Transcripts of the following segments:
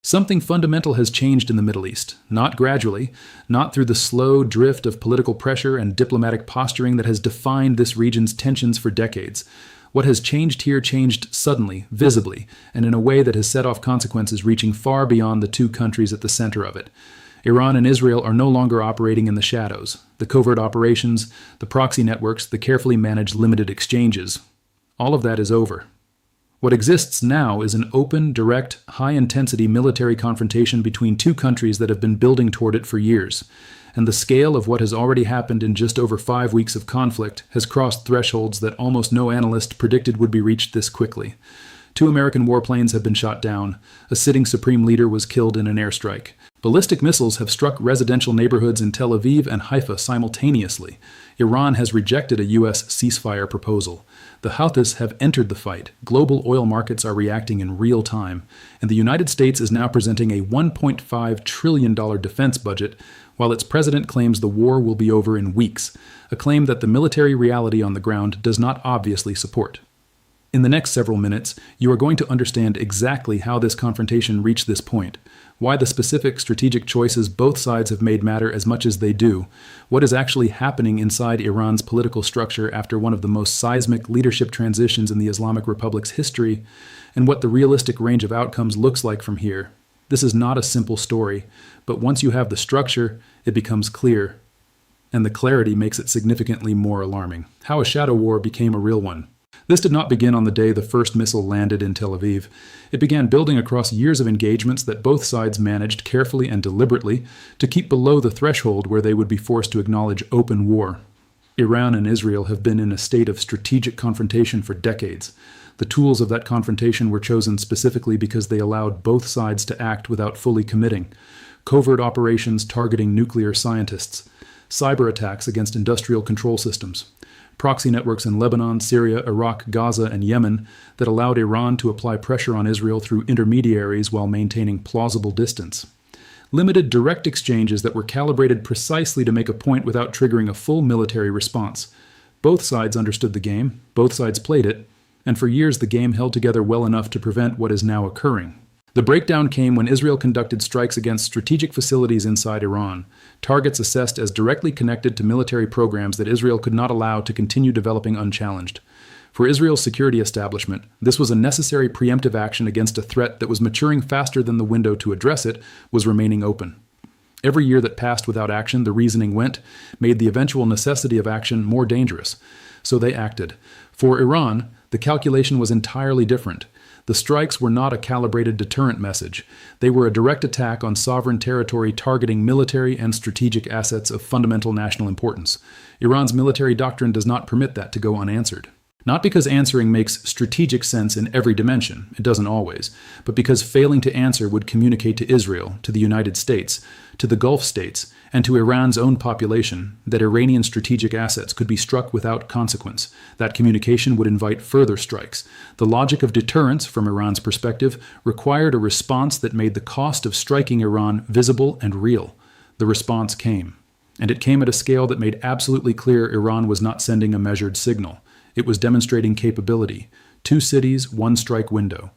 Something fundamental has changed in the Middle East, not gradually, not through the slow drift of political pressure and diplomatic posturing that has defined this region's tensions for decades. What has changed here changed suddenly, visibly, and in a way that has set off consequences reaching far beyond the two countries at the center of it. Iran and Israel are no longer operating in the shadows. The covert operations, the proxy networks, the carefully managed limited exchanges, all of that is over. What exists now is an open, direct, high-intensity military confrontation between two countries that have been building toward it for years. And the scale of what has already happened in just over 5 weeks of conflict has crossed thresholds that almost no analyst predicted would be reached this quickly. 2 American warplanes have been shot down. A sitting Supreme Leader was killed in an airstrike. Ballistic missiles have struck residential neighborhoods in Tel Aviv and Haifa simultaneously. Iran has rejected a U.S. ceasefire proposal. The Houthis have entered the fight. Global oil markets are reacting in real time. And the United States is now presenting a $1.5 trillion defense budget, while its president claims the war will be over in weeks, a claim that the military reality on the ground does not obviously support. In the next several minutes, you are going to understand exactly how this confrontation reached this point, why the specific strategic choices both sides have made matter as much as they do, what is actually happening inside Iran's political structure after one of the most seismic leadership transitions in the Islamic Republic's history, and what the realistic range of outcomes looks like from here. This is not a simple story, but once you have the structure, it becomes clear, and the clarity makes it significantly more alarming. How a shadow war became a real one. This did not begin on the day the first missile landed in Tel Aviv. It began building across years of engagements that both sides managed carefully and deliberately to keep below the threshold where they would be forced to acknowledge open war. Iran and Israel have been in a state of strategic confrontation for decades. The tools of that confrontation were chosen specifically because they allowed both sides to act without fully committing. Covert operations targeting nuclear scientists, cyber attacks against industrial control systems, proxy networks in Lebanon, Syria, Iraq, Gaza, and Yemen that allowed Iran to apply pressure on Israel through intermediaries while maintaining plausible distance. Limited direct exchanges that were calibrated precisely to make a point without triggering a full military response. Both sides understood the game, both sides played it, and for years the game held together well enough to prevent what is now occurring. The breakdown came when Israel conducted strikes against strategic facilities inside Iran, targets assessed as directly connected to military programs that Israel could not allow to continue developing unchallenged. For Israel's security establishment, this was a necessary preemptive action against a threat that was maturing faster than the window to address it was remaining open. Every year that passed without action, the reasoning went, made the eventual necessity of action more dangerous. So they acted. For Iran, the calculation was entirely different. The strikes were not a calibrated deterrent message. They were a direct attack on sovereign territory targeting military and strategic assets of fundamental national importance. Iran's military doctrine does not permit that to go unanswered. Not because answering makes strategic sense in every dimension, it doesn't always, but because failing to answer would communicate to Israel, to the United States, to the Gulf states, and to Iran's own population that Iranian strategic assets could be struck without consequence. That communication would invite further strikes. The logic of deterrence, from Iran's perspective, required a response that made the cost of striking Iran visible and real. The response came. And it came at a scale that made absolutely clear Iran was not sending a measured signal. It was demonstrating capability. 2 cities, 1 strike window.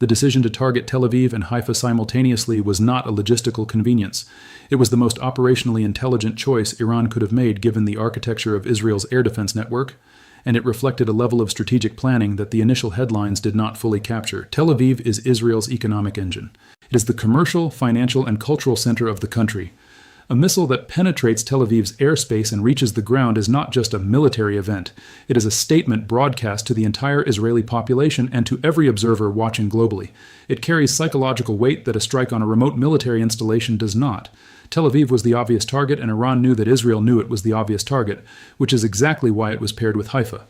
The decision to target Tel Aviv and Haifa simultaneously was not a logistical convenience. It was the most operationally intelligent choice Iran could have made given the architecture of Israel's air defense network, and it reflected a level of strategic planning that the initial headlines did not fully capture. Tel Aviv is Israel's economic engine. It is the commercial, financial, and cultural center of the country. A missile that penetrates Tel Aviv's airspace and reaches the ground is not just a military event. It is a statement broadcast to the entire Israeli population and to every observer watching globally. It carries psychological weight that a strike on a remote military installation does not. Tel Aviv was the obvious target, and Iran knew that Israel knew it was the obvious target, which is exactly why it was paired with Haifa.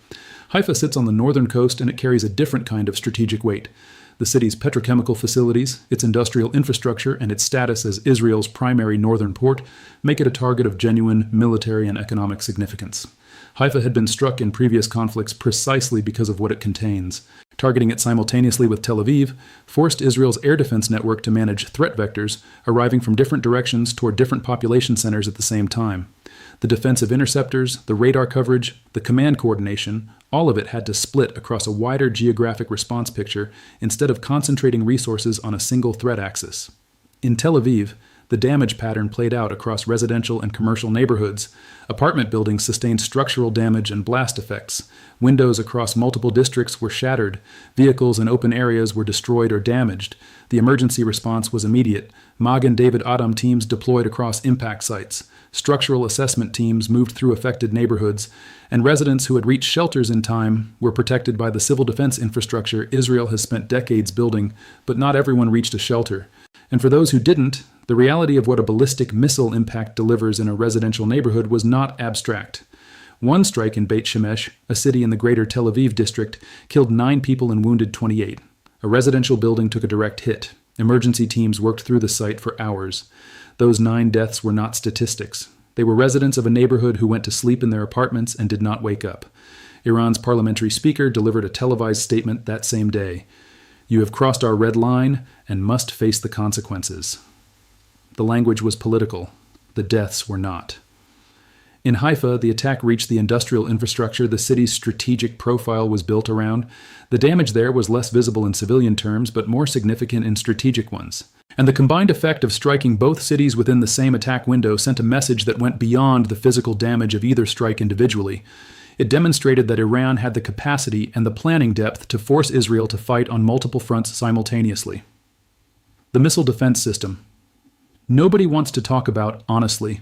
Haifa sits on the northern coast, and it carries a different kind of strategic weight. The city's petrochemical facilities, its industrial infrastructure, and its status as Israel's primary northern port make it a target of genuine military and economic significance. Haifa had been struck in previous conflicts precisely because of what it contains. Targeting it simultaneously with Tel Aviv forced Israel's air defense network to manage threat vectors arriving from different directions toward different population centers at the same time. The defensive interceptors, the radar coverage, the command coordination, all of it had to split across a wider geographic response picture instead of concentrating resources on a single threat axis. In Tel Aviv, the damage pattern played out across residential and commercial neighborhoods. Apartment buildings sustained structural damage and blast effects. Windows across multiple districts were shattered. Vehicles in open areas were destroyed or damaged. The emergency response was immediate. Magen David Adom teams deployed across impact sites. Structural assessment teams moved through affected neighborhoods. And residents who had reached shelters in time were protected by the civil defense infrastructure Israel has spent decades building, but not everyone reached a shelter. And for those who didn't, the reality of what a ballistic missile impact delivers in a residential neighborhood was not abstract. One strike in Beit Shemesh, a city in the greater Tel Aviv district, killed 9 people and wounded 28. A residential building took a direct hit. Emergency teams worked through the site for hours. Those 9 deaths were not statistics. They were residents of a neighborhood who went to sleep in their apartments and did not wake up. Iran's parliamentary speaker delivered a televised statement that same day. "You have crossed our red line and must face the consequences." The language was political. The deaths were not. In Haifa, the attack reached the industrial infrastructure the city's strategic profile was built around. The damage there was less visible in civilian terms, but more significant in strategic ones. And the combined effect of striking both cities within the same attack window sent a message that went beyond the physical damage of either strike individually. It demonstrated that Iran had the capacity and the planning depth to force Israel to fight on multiple fronts simultaneously. The missile defense system. Nobody wants to talk about honestly.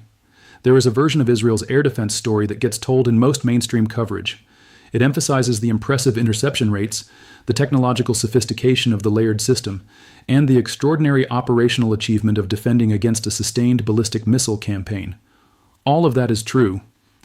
There is a version of Israel's air defense story that gets told in most mainstream coverage. It emphasizes the impressive interception rates, the technological sophistication of the layered system, and the extraordinary operational achievement of defending against a sustained ballistic missile campaign. All of that is true,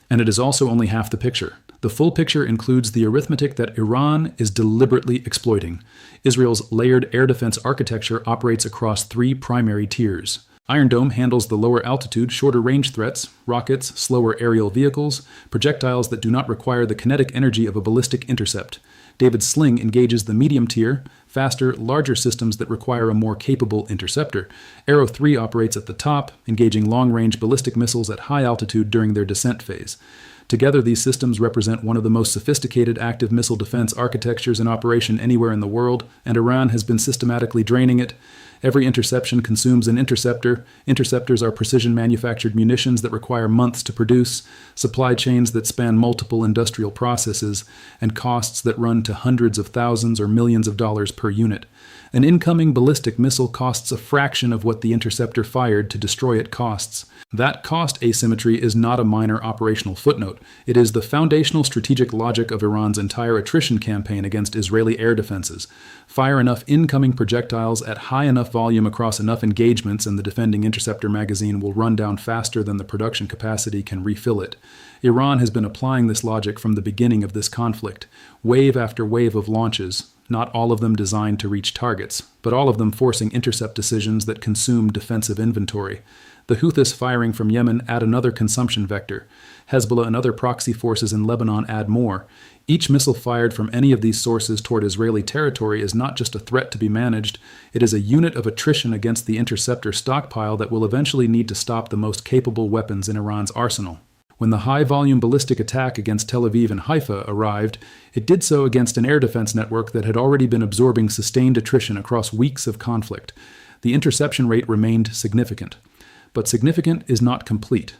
and it is also only half the picture. The full picture includes the arithmetic that Iran is deliberately exploiting. Israel's layered air defense architecture operates across 3 primary tiers. Iron Dome handles the lower altitude, shorter range threats, rockets, slower aerial vehicles, projectiles that do not require the kinetic energy of a ballistic intercept. David's Sling engages the medium tier, faster, larger systems that require a more capable interceptor. Arrow 3 operates at the top, engaging long-range ballistic missiles at high altitude during their descent phase. Together, these systems represent one of the most sophisticated active missile defense architectures in operation anywhere in the world, and Iran has been systematically draining it. Every interception consumes an interceptor. Interceptors are precision-manufactured munitions that require months to produce, supply chains that span multiple industrial processes, and costs that run to hundreds of thousands or millions of dollars per unit. An incoming ballistic missile costs a fraction of what the interceptor fired to destroy it costs. That cost asymmetry is not a minor operational footnote. It is the foundational strategic logic of Iran's entire attrition campaign against Israeli air defenses. Fire enough incoming projectiles at high enough volume across enough engagements and the defending interceptor magazine will run down faster than the production capacity can refill it. Iran has been applying this logic from the beginning of this conflict. Wave after wave of launches, not all of them designed to reach targets, but all of them forcing intercept decisions that consume defensive inventory. The Houthis firing from Yemen add another consumption vector. Hezbollah and other proxy forces in Lebanon add more. Each missile fired from any of these sources toward Israeli territory is not just a threat to be managed, it is a unit of attrition against the interceptor stockpile that will eventually need to stop the most capable weapons in Iran's arsenal. When the high-volume ballistic attack against Tel Aviv and Haifa arrived, it did so against an air defense network that had already been absorbing sustained attrition across weeks of conflict. The interception rate remained significant. But significant is not complete.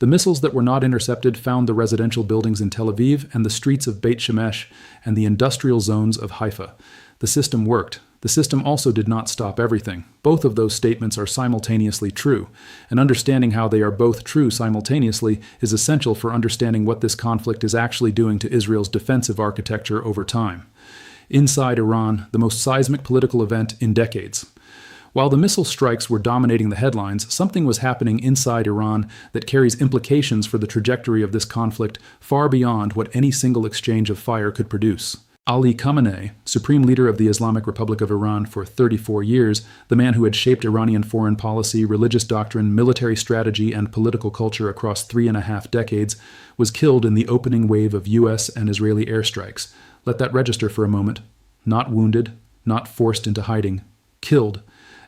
The missiles that were not intercepted found the residential buildings in Tel Aviv and the streets of Beit Shemesh and the industrial zones of Haifa. The system worked. The system also did not stop everything. Both of those statements are simultaneously true, and understanding how they are both true simultaneously is essential for understanding what this conflict is actually doing to Israel's defensive architecture over time. Inside Iran, the most seismic political event in decades. While the missile strikes were dominating the headlines, something was happening inside Iran that carries implications for the trajectory of this conflict far beyond what any single exchange of fire could produce. Ali Khamenei, Supreme Leader of the Islamic Republic of Iran for 34 years, the man who had shaped Iranian foreign policy, religious doctrine, military strategy, and political culture across 3.5 decades, was killed in the opening wave of U.S. and Israeli airstrikes. Let that register for a moment. Not wounded, not forced into hiding. Killed.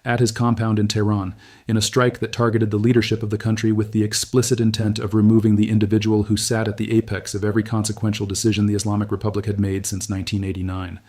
at his compound in Tehran in a strike that targeted the leadership of the country with the explicit intent of removing the individual who sat at the apex of every consequential decision the Islamic Republic had made since 1989.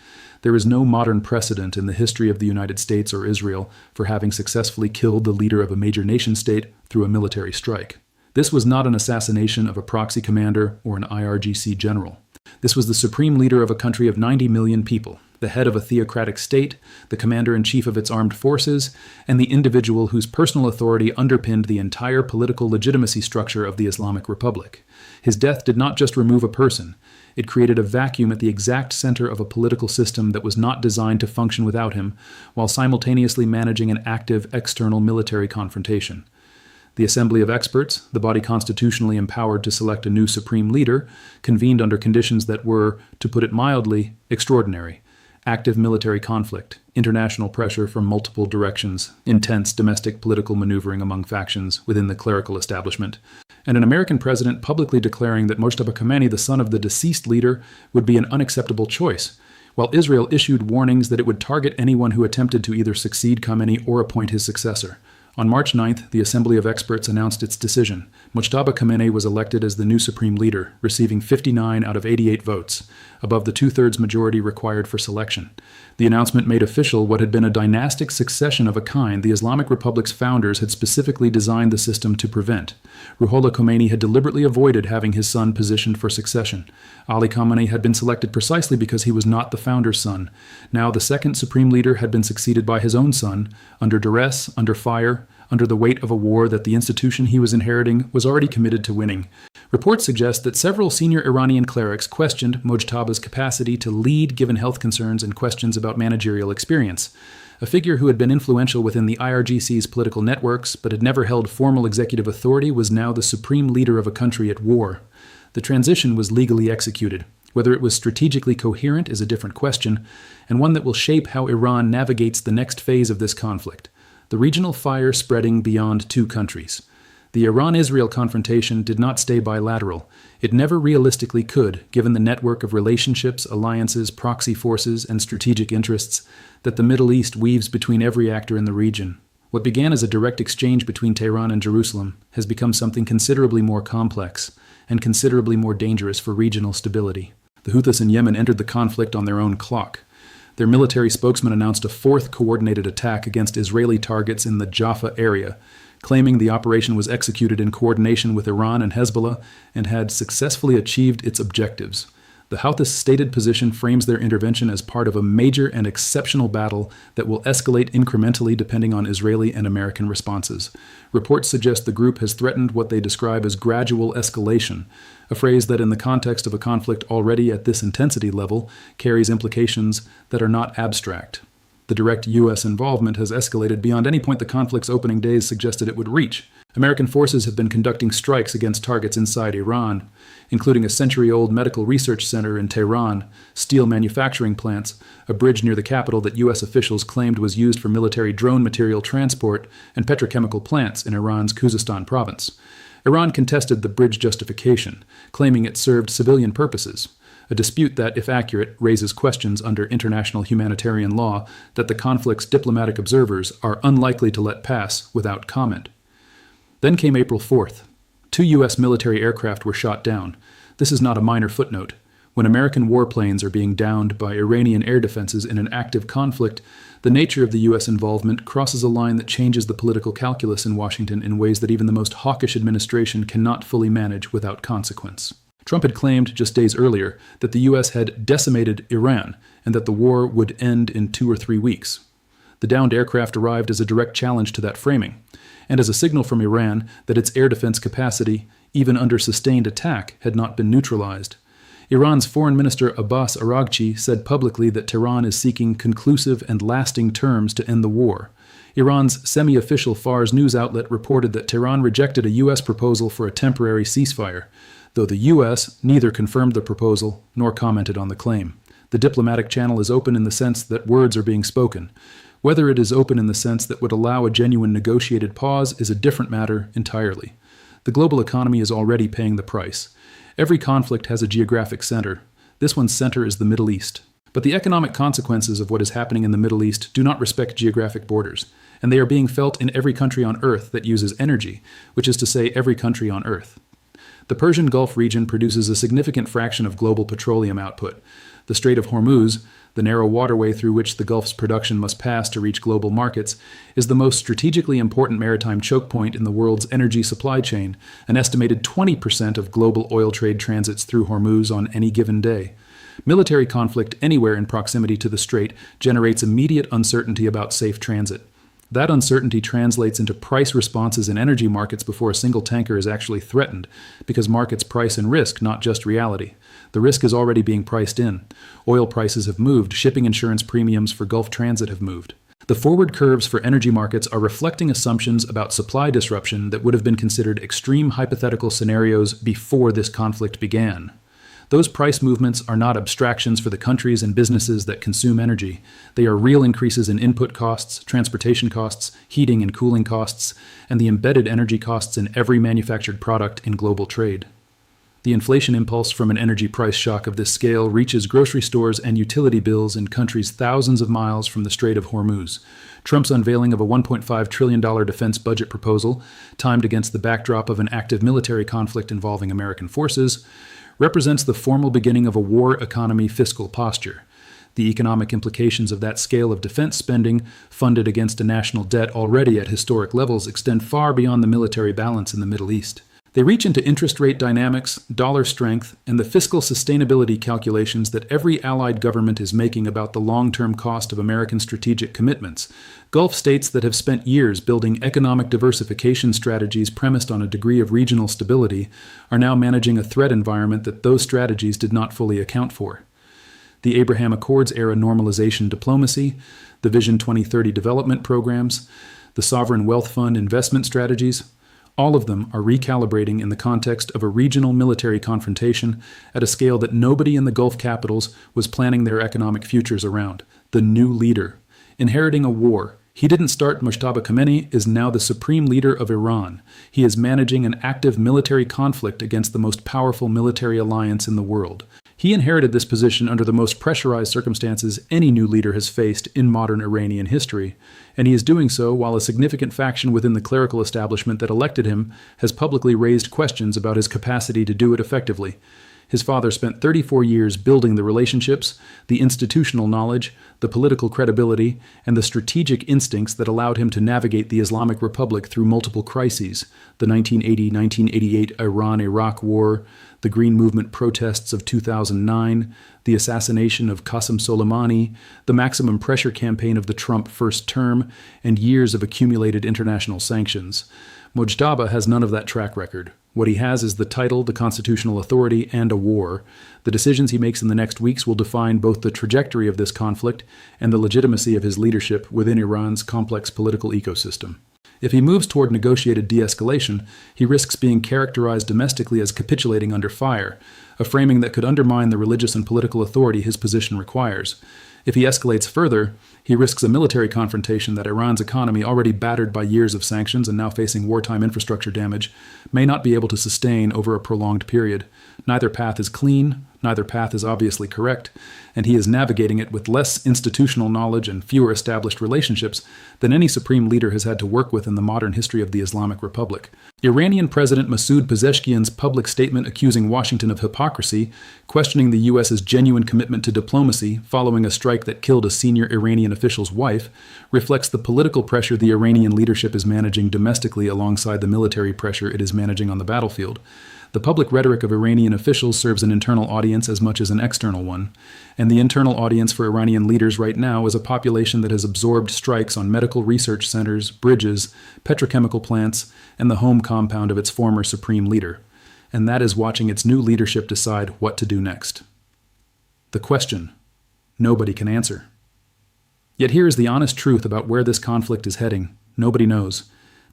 There is no modern precedent in the history of the United States or Israel for having successfully killed the leader of a major nation-state through a military strike. This was not an assassination of a proxy commander or an IRGC general. This was the supreme leader of a country of 90 million people, the head of a theocratic state, the commander-in-chief of its armed forces, and the individual whose personal authority underpinned the entire political legitimacy structure of the Islamic Republic. His death did not just remove a person. It created a vacuum at the exact center of a political system that was not designed to function without him, while simultaneously managing an active external military confrontation. The Assembly of Experts, the body constitutionally empowered to select a new supreme leader, convened under conditions that were, to put it mildly, extraordinary. Active military conflict, international pressure from multiple directions, intense domestic political maneuvering among factions within the clerical establishment, and an American president publicly declaring that Mojtaba Khamenei, the son of the deceased leader, would be an unacceptable choice, while Israel issued warnings that it would target anyone who attempted to either succeed Khamenei or appoint his successor. On March 9th, the Assembly of Experts announced its decision. Mojtaba Khamenei was elected as the new supreme leader, receiving 59 out of 88 votes, above the two-thirds majority required for selection. The announcement made official what had been a dynastic succession of a kind the Islamic Republic's founders had specifically designed the system to prevent. Ruhollah Khomeini had deliberately avoided having his son positioned for succession. Ali Khamenei had been selected precisely because he was not the founder's son. Now the second supreme leader had been succeeded by his own son, under duress, under fire, under the weight of a war that the institution he was inheriting was already committed to winning. Reports suggest that several senior Iranian clerics questioned Mojtaba's capacity to lead given health concerns and questions about managerial experience. A figure who had been influential within the IRGC's political networks but had never held formal executive authority was now the supreme leader of a country at war. The transition was legally executed. Whether it was strategically coherent is a different question, and one that will shape how Iran navigates the next phase of this conflict. The regional fire spreading beyond two countries. The Iran-Israel confrontation did not stay bilateral. It never realistically could, given the network of relationships, alliances, proxy forces, and strategic interests that the Middle East weaves between every actor in the region. What began as a direct exchange between Tehran and Jerusalem has become something considerably more complex and considerably more dangerous for regional stability. The Houthis in Yemen entered the conflict on their own clock. Their military spokesman announced a fourth coordinated attack against Israeli targets in the Jaffa area, claiming the operation was executed in coordination with Iran and Hezbollah and had successfully achieved its objectives. The Houthis' stated position frames their intervention as part of a major and exceptional battle that will escalate incrementally depending on Israeli and American responses. Reports suggest the group has threatened what they describe as gradual escalation, a phrase that in the context of a conflict already at this intensity level carries implications that are not abstract. The direct U.S. involvement has escalated beyond any point the conflict's opening days suggested it would reach. American forces have been conducting strikes against targets inside Iran, including a century-old medical research center in Tehran, steel manufacturing plants, a bridge near the capital that U.S. officials claimed was used for military drone material transport, and petrochemical plants in Iran's Khuzestan province. Iran contested the bridge justification, claiming it served civilian purposes, a dispute that, if accurate, raises questions under international humanitarian law that the conflict's diplomatic observers are unlikely to let pass without comment. Then came April 4th. 2 U.S. military aircraft were shot down. This is not a minor footnote. When American warplanes are being downed by Iranian air defenses in an active conflict, the nature of the U.S. involvement crosses a line that changes the political calculus in Washington in ways that even the most hawkish administration cannot fully manage without consequence. Trump had claimed just days earlier that the U.S. had decimated Iran and that the war would end in 2 or 3 weeks. The downed aircraft arrived as a direct challenge to that framing, and as a signal from Iran that its air defense capacity, even under sustained attack, had not been neutralized. Iran's Foreign Minister Abbas Araghchi said publicly that Tehran is seeking conclusive and lasting terms to end the war. Iran's semi-official Fars news outlet reported that Tehran rejected a U.S. proposal for a temporary ceasefire, though the U.S. neither confirmed the proposal nor commented on the claim. The diplomatic channel is open in the sense that words are being spoken. Whether it is open in the sense that would allow a genuine negotiated pause is a different matter entirely. The global economy is already paying the price. Every conflict has a geographic center. This one's center is the Middle East. But the economic consequences of what is happening in the Middle East do not respect geographic borders. and they are being felt in every country on Earth that uses energy, which is to say every country on Earth. The Persian Gulf region produces a significant fraction of global petroleum output. The Strait of Hormuz, the narrow waterway through which the Gulf's production must pass to reach global markets, is the most strategically important maritime choke point in the world's energy supply chain. An estimated 20% of global oil trade transits through Hormuz on any given day. Military conflict anywhere in proximity to the strait generates immediate uncertainty about safe transit. That uncertainty translates into price responses in energy markets before a single tanker is actually threatened, because markets price in risk, not just reality. The risk is already being priced in. Oil prices have moved, shipping insurance premiums for Gulf transit have moved. The forward curves for energy markets are reflecting assumptions about supply disruption that would have been considered extreme hypothetical scenarios before this conflict began. Those price movements are not abstractions for the countries and businesses that consume energy. They are real increases in input costs, transportation costs, heating and cooling costs, and the embedded energy costs in every manufactured product in global trade. The inflation impulse from an energy price shock of this scale reaches grocery stores and utility bills in countries thousands of miles from the Strait of Hormuz. Trump's unveiling of a $1.5 trillion defense budget proposal, timed against the backdrop of an active military conflict involving American forces, represents the formal beginning of a war economy fiscal posture. The economic implications of that scale of defense spending, funded against a national debt already at historic levels, extend far beyond the military balance in the Middle East. They reach into interest rate dynamics, dollar strength, and the fiscal sustainability calculations that every allied government is making about the long-term cost of American strategic commitments. Gulf states that have spent years building economic diversification strategies premised on a degree of regional stability are now managing a threat environment that those strategies did not fully account for. The Abraham Accords-era normalization diplomacy, the Vision 2030 development programs, the Sovereign Wealth Fund investment strategies, all of them are recalibrating in the context of a regional military confrontation at a scale that nobody in the Gulf capitals was planning their economic futures around. The new leader. Inheriting a war. He didn't start Mojtaba Khamenei is now the Supreme Leader of Iran. He is managing an active military conflict against the most powerful military alliance in the world. He inherited this position under the most pressurized circumstances any new leader has faced in modern Iranian history, and he is doing so while a significant faction within the clerical establishment that elected him has publicly raised questions about his capacity to do it effectively. His father spent 34 years building the relationships, the institutional knowledge, the political credibility, and the strategic instincts that allowed him to navigate the Islamic Republic through multiple crises: the 1980-1988 Iran-Iraq War, the Green Movement protests of 2009, the assassination of Qasem Soleimani, the maximum pressure campaign of the Trump first term, and years of accumulated international sanctions. Mojtaba has none of that track record. What he has is the title, the constitutional authority, and a war. The decisions he makes in the next weeks will define both the trajectory of this conflict and the legitimacy of his leadership within Iran's complex political ecosystem. If he moves toward negotiated de-escalation, he risks being characterized domestically as capitulating under fire, a framing that could undermine the religious and political authority his position requires. If he escalates further, he risks a military confrontation that Iran's economy, already battered by years of sanctions and now facing wartime infrastructure damage, may not be able to sustain over a prolonged period. Neither path is clean, neither path is obviously correct, and he is navigating it with less institutional knowledge and fewer established relationships than any supreme leader has had to work with in the modern history of the Islamic Republic. Iranian President Masoud Pezeshkian's public statement accusing Washington of hypocrisy, questioning the U.S.'s genuine commitment to diplomacy following a strike that killed a senior Iranian official's wife, reflects the political pressure the Iranian leadership is managing domestically alongside the military pressure it is managing on the battlefield. The public rhetoric of Iranian officials serves an internal audience as much as an external one, and the internal audience for Iranian leaders right now is a population that has absorbed strikes on medical research centers, bridges, petrochemical plants, and the home compound of its former supreme leader, and that is watching its new leadership decide what to do next. The question nobody can answer. Yet here is the honest truth about where this conflict is heading. Nobody knows.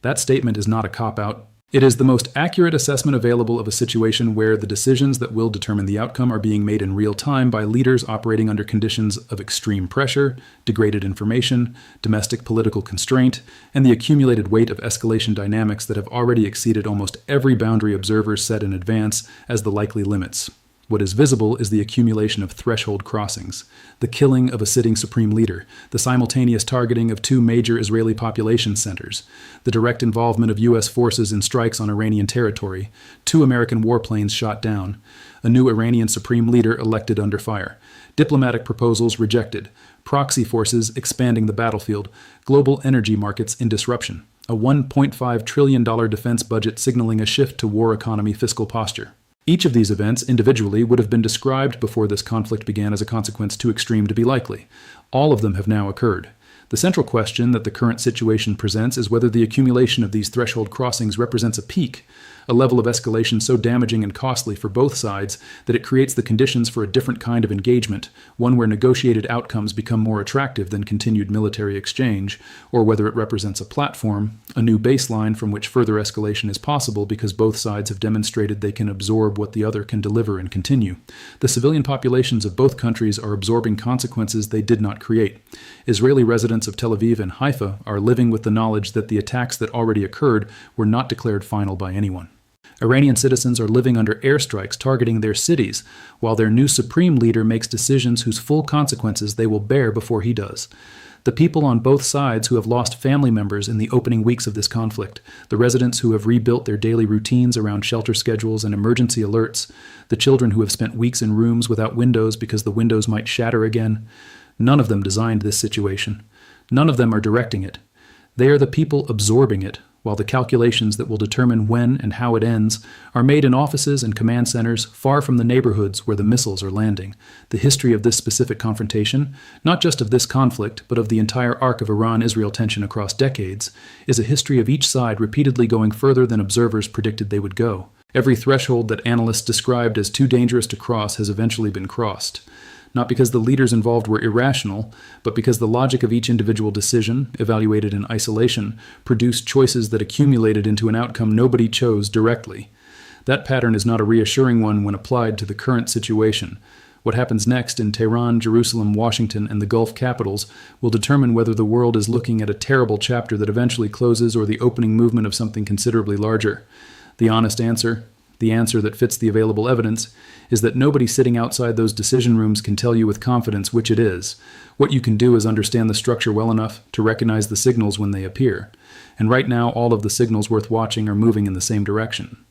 That statement is not a cop-out. It is the most accurate assessment available of a situation where the decisions that will determine the outcome are being made in real time by leaders operating under conditions of extreme pressure, degraded information, domestic political constraint, and the accumulated weight of escalation dynamics that have already exceeded almost every boundary observers set in advance as the likely limits. What is visible is the accumulation of threshold crossings, the killing of a sitting supreme leader, the simultaneous targeting of two major Israeli population centers, the direct involvement of U.S. forces in strikes on Iranian territory, 2 American warplanes shot down, a new Iranian supreme leader elected under fire, diplomatic proposals rejected, proxy forces expanding the battlefield, global energy markets in disruption, a $1.5 trillion defense budget signaling a shift to war economy fiscal posture. Each of these events individually would have been described before this conflict began as a consequence too extreme to be likely. All of them have now occurred. The central question that the current situation presents is whether the accumulation of these threshold crossings represents a peak, a level of escalation so damaging and costly for both sides that it creates the conditions for a different kind of engagement, one where negotiated outcomes become more attractive than continued military exchange, or whether it represents a platform, a new baseline from which further escalation is possible because both sides have demonstrated they can absorb what the other can deliver and continue. The civilian populations of both countries are absorbing consequences they did not create. Israeli residents of Tel Aviv and Haifa are living with the knowledge that the attacks that already occurred were not declared final by anyone. Iranian citizens are living under airstrikes targeting their cities, while their new supreme leader makes decisions whose full consequences they will bear before he does. The people on both sides who have lost family members in the opening weeks of this conflict, the residents who have rebuilt their daily routines around shelter schedules and emergency alerts, the children who have spent weeks in rooms without windows because the windows might shatter again, none of them designed this situation. None of them are directing it. They are the people absorbing it, while the calculations that will determine when and how it ends are made in offices and command centers far from the neighborhoods where the missiles are landing. The history of this specific confrontation, not just of this conflict, but of the entire arc of Iran-Israel tension across decades, is a history of each side repeatedly going further than observers predicted they would go. Every threshold that analysts described as too dangerous to cross has eventually been crossed. Not because the leaders involved were irrational, but because the logic of each individual decision, evaluated in isolation, produced choices that accumulated into an outcome nobody chose directly. That pattern is not a reassuring one when applied to the current situation. What happens next in Tehran, Jerusalem, Washington, and the Gulf capitals will determine whether the world is looking at a terrible chapter that eventually closes or the opening movement of something considerably larger. The honest answer, the answer that fits the available evidence, is that nobody sitting outside those decision rooms can tell you with confidence which it is. What you can do is understand the structure well enough to recognize the signals when they appear. And right now, all of the signals worth watching are moving in the same direction.